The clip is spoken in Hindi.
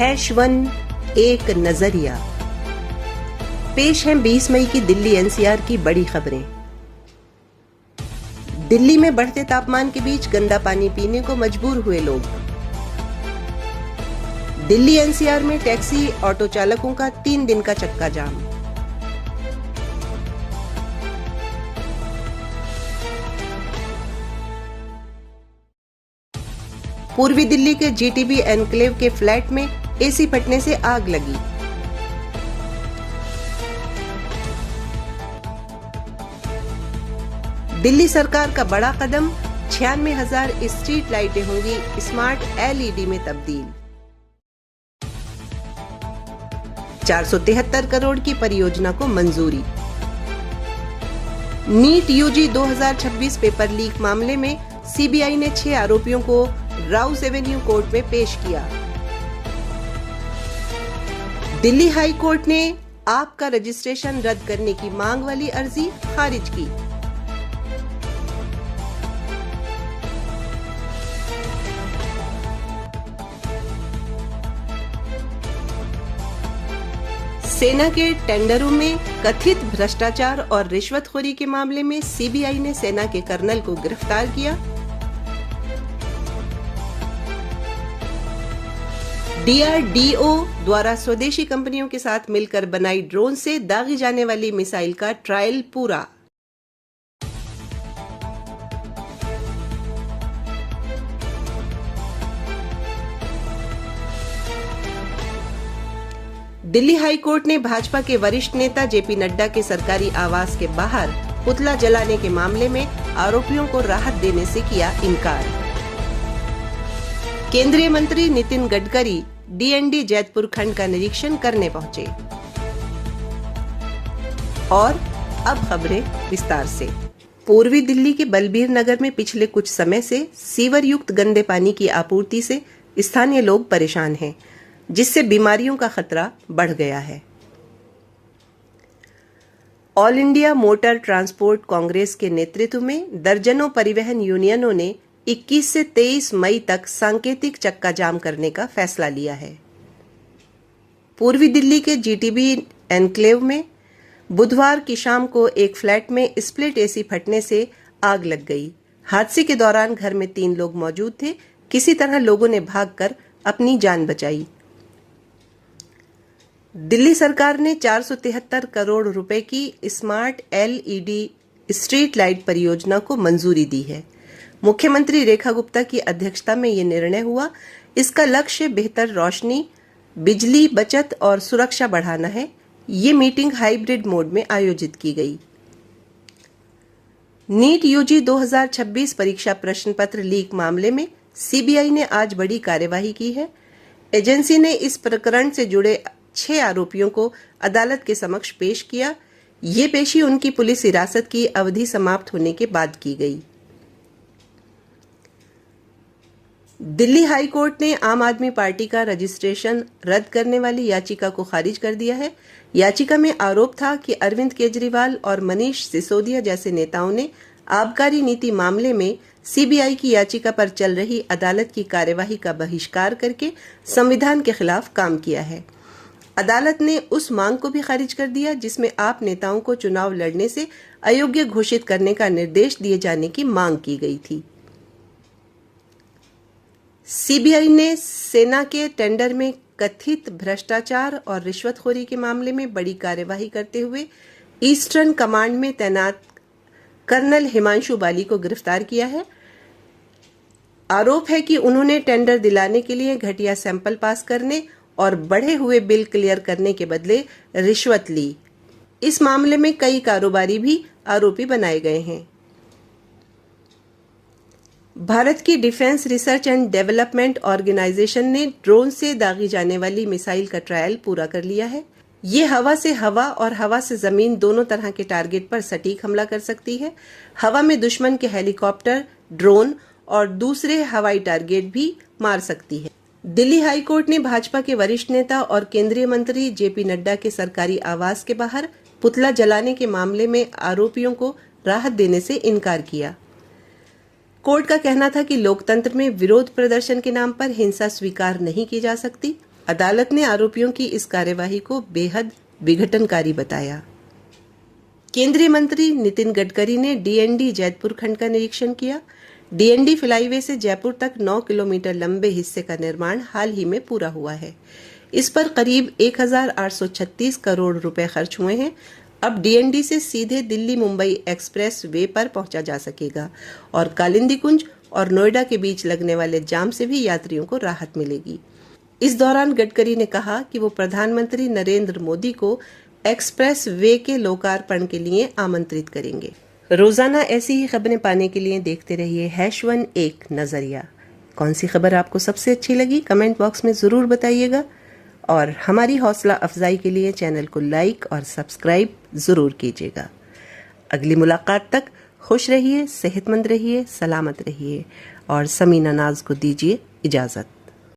#1 एक नजरिया। पेश है 20 मई की दिल्ली एनसीआर की बड़ी खबरें। दिल्ली में बढ़ते तापमान के बीच गंदा पानी पीने को मजबूर हुए लोग। दिल्ली एनसीआर में टैक्सी ऑटो चालकों का 3 दिन का चक्का जाम। पूर्वी दिल्ली के जीटीबी एनक्लेव के फ्लैट में एसी फटने से आग लगी। दिल्ली सरकार का बड़ा कदम, 96,000 स्ट्रीट लाइटें होंगी स्मार्ट एलईडी में तब्दील। 473 करोड़ की परियोजना को मंजूरी। नीट यूजी 2026 पेपर लीक मामले में सीबीआई ने 6 आरोपियों को राउस एवेन्यू कोर्ट में पेश किया। दिल्ली हाई कोर्ट ने आप का रजिस्ट्रेशन रद्द करने की मांग वाली अर्जी खारिज की। सेना के टेंडरों में कथित भ्रष्टाचार और रिश्वतखोरी के मामले में सीबीआई ने सेना के कर्नल को गिरफ्तार किया। डीआरडीओ द्वारा स्वदेशी कंपनियों के साथ मिलकर बनाई ड्रोन से दागी जाने वाली मिसाइल का ट्रायल पूरा। दिल्ली हाई कोर्ट ने भाजपा के वरिष्ठ नेता जेपी नड्डा के सरकारी आवास के बाहर पुतला जलाने के मामले में आरोपियों को राहत देने से किया इनकार। केंद्रीय मंत्री नितिन गडकरी डीएनडी जैतपुर खंड का निरीक्षण करने पहुंचे। और अब खबरें विस्तार से। पूर्वी दिल्ली के बलबीर नगर में पिछले कुछ समय से सीवर युक्त गंदे पानी की आपूर्ति से स्थानीय लोग परेशान हैं, जिससे बीमारियों का खतरा बढ़ गया है। All India motor transport Congress के नेतृत्व में दर्जनों परिवहन यूनियनों ने 21 से 23 मई तक सांकेतिक चक्का जाम करने का फैसला लिया है। पूर्वी दिल्ली के जीटीबी एनक्लेव में बुधवार की शाम को एक फ्लैट में स्प्लिट एसी फटने से आग लग गई। हादसे के दौरान घर में 3 लोग मौजूद थे। किसी तरह लोगों ने भागकर अपनी जान बचाई। दिल्ली सरकार ने 473 करोड़ रुपए की स्मार्ट एलईडी स्ट्रीट लाइट परियोजना को मंजूरी दी है। मुख्यमंत्री रेखा गुप्ता की अध्यक्षता में ये निर्णय हुआ। इसका लक्ष्य बेहतर रोशनी, बिजली बचत और सुरक्षा बढ़ाना है। ये मीटिंग हाइब्रिड मोड में आयोजित की गई। नीट यूजी 2026 परीक्षा प्रश्न पत्र लीक मामले में सीबीआई ने आज बड़ी कार्यवाही की है। एजेंसी ने इस प्रकरण से जुड़े 6 आरोपियों को अदालत के समक्ष पेश किया। ये पेशी उनकी पुलिस हिरासत की अवधि समाप्त होने के बाद की गई। दिल्ली हाई कोर्ट ने आम आदमी पार्टी का रजिस्ट्रेशन रद्द करने वाली याचिका को खारिज कर दिया है। याचिका में आरोप था कि अरविंद केजरीवाल और मनीष सिसोदिया जैसे नेताओं ने आबकारी नीति मामले में सीबीआई की याचिका पर चल रही अदालत की कार्यवाही का बहिष्कार करके संविधान के खिलाफ काम किया है। अदालत ने उस मांग को भी खारिज कर दिया जिसमें आप नेताओं को चुनाव लड़ने से अयोग्य घोषित करने का निर्देश दिए जाने की मांग की गई थी। सीबीआई ने सेना के टेंडर में कथित भ्रष्टाचार और रिश्वतखोरी के मामले में बड़ी कार्यवाही करते हुए ईस्टर्न कमांड में तैनात कर्नल हिमांशु बाली को गिरफ्तार किया है। आरोप है कि उन्होंने टेंडर दिलाने के लिए घटिया सैंपल पास करने और बढ़े हुए बिल क्लियर करने के बदले रिश्वत ली। इस मामले में कई कारोबारी भी आरोपी बनाए गए हैं। भारत की defence research and development organisation ने ड्रोन से दागी जाने वाली मिसाइल का ट्रायल पूरा कर लिया है। ये हवा से हवा और हवा से जमीन दोनों तरह के टारगेट पर सटीक हमला कर सकती है। हवा में दुश्मन के हेलीकॉप्टर, ड्रोन और दूसरे हवाई टारगेट भी मार सकती है। दिल्ली हाई कोर्ट ने भाजपा के वरिष्ठ नेता और केंद्रीय मंत्री जेपी नड्डा के सरकारी आवास के बाहर पुतला जलाने के मामले में आरोपियों को राहत देने से इनकार किया। कोर्ट का कहना था कि लोकतंत्र में विरोध प्रदर्शन के नाम पर हिंसा स्वीकार नहीं की जा सकती। अदालत ने आरोपियों की इस कार्यवाही को बेहद विघटनकारी बताया। केंद्रीय मंत्री नितिन गडकरी ने डीएनडी जैतपुर खंड का निरीक्षण किया। डीएनडी फ्लाईवे से जयपुर तक 9 किलोमीटर लंबे हिस्से का निर्माण हाल ही में पूरा हुआ है। इस पर करीब 1836 करोड़ रुपए खर्च हुए हैं। अब डीएनडी से सीधे दिल्ली मुंबई एक्सप्रेस वे पर पहुंचा जा सकेगा और कालिंदी कुंज और नोएडा के बीच लगने वाले जाम से भी यात्रियों को राहत मिलेगी। इस दौरान गडकरी ने कहा कि वो प्रधानमंत्री नरेंद्र मोदी को एक्सप्रेस वे के लोकार्पण के लिए आमंत्रित करेंगे। रोजाना ऐसी ही खबरें पाने के लिए देखते रहिए #1 एक नजरिया। कौन सी खबर आपको सबसे अच्छी लगी कमेंट बॉक्स में जरूर बताइएगा और हमारी हौसला अफजाई के लिए चैनल को लाइक और सब्सक्राइब जरूर कीजिएगा। अगली मुलाकात तक खुश रहिए, सेहतमंद रहिए, सलामत रहिए और समीना नाज को दीजिए इजाजत।